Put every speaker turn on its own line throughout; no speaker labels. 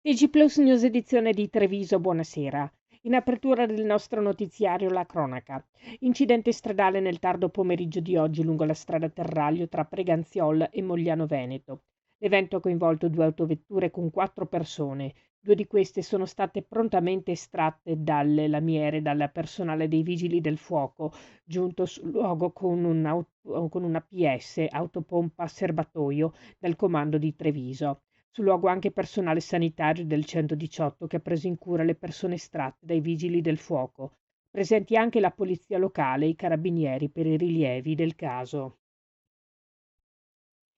TG Plus News edizione di Treviso, buonasera. In apertura del nostro notiziario la cronaca. Incidente stradale nel tardo pomeriggio di oggi lungo la strada Terraglio tra Preganziol e Mogliano Veneto. L'evento ha coinvolto 2 autovetture con 4 persone. 2 di queste sono state prontamente estratte dalle lamiere dal personale dei Vigili del Fuoco, giunto sul luogo con una PS, autopompa serbatoio, dal comando di Treviso. Sul luogo anche personale sanitario del 118 che ha preso in cura le persone estratte dai vigili del fuoco. Presenti anche la polizia locale e i carabinieri per i rilievi del caso.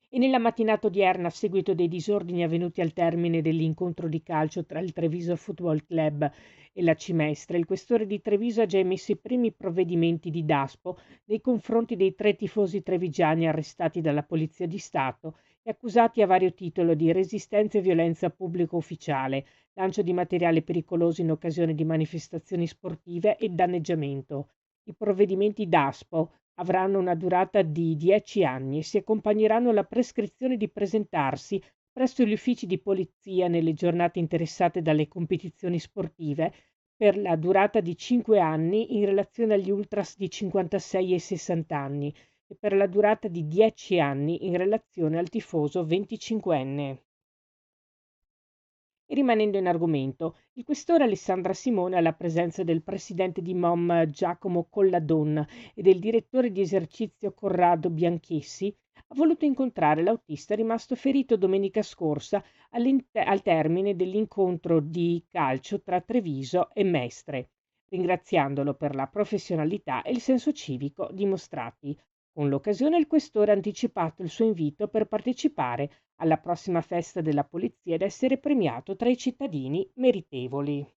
E nella mattinata odierna, a seguito dei disordini avvenuti al termine dell'incontro di calcio tra il Treviso Football Club e la Cimestra, il questore di Treviso ha già emesso i primi provvedimenti di DASPO nei confronti dei 3 tifosi trevigiani arrestati dalla Polizia di Stato e accusati a vario titolo di resistenza e violenza pubblico ufficiale, lancio di materiale pericoloso in occasione di manifestazioni sportive e danneggiamento. I provvedimenti DASPO avranno una durata di 10 anni e si accompagneranno alla prescrizione di presentarsi presso gli uffici di polizia nelle giornate interessate dalle competizioni sportive per la durata di 5 anni in relazione agli ultras di 56 e 60 anni e per la durata di 10 anni in relazione al tifoso 25enne. E rimanendo in argomento, il questore Alessandra Simone, alla presenza del presidente di MOM Giacomo Colladonna e del direttore di esercizio Corrado Bianchessi, ha voluto incontrare l'autista rimasto ferito domenica scorsa al termine dell'incontro di calcio tra Treviso e Mestre, ringraziandolo per la professionalità e il senso civico dimostrati. Con l'occasione il questore ha anticipato il suo invito per partecipare alla prossima festa della polizia ed essere premiato tra i cittadini meritevoli.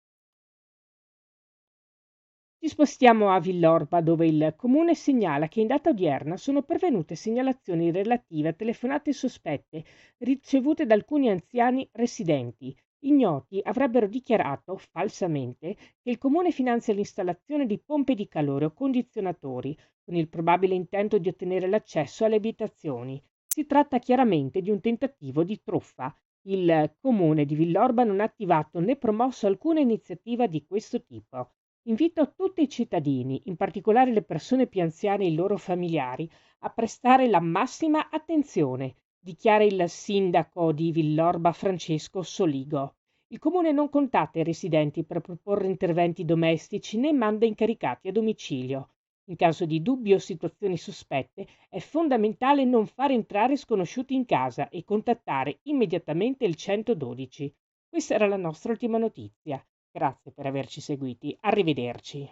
Ci spostiamo a Villorba, dove il comune segnala che in data odierna sono pervenute segnalazioni relative a telefonate sospette ricevute da alcuni anziani residenti. Ignoti avrebbero dichiarato falsamente che il comune finanzia l'installazione di pompe di calore o condizionatori con il probabile intento di ottenere l'accesso alle abitazioni. Si tratta chiaramente di un tentativo di truffa. Il comune di Villorba non ha attivato né promosso alcuna iniziativa di questo tipo. Invito tutti i cittadini, in particolare le persone più anziane e i loro familiari, a prestare la massima attenzione, dichiara il sindaco di Villorba Francesco Soligo. Il comune non contatta i residenti per proporre interventi domestici né manda incaricati a domicilio. In caso di dubbi o situazioni sospette, è fondamentale non far entrare sconosciuti in casa e contattare immediatamente il 112. Questa era la nostra ultima notizia. Grazie per averci seguiti. Arrivederci.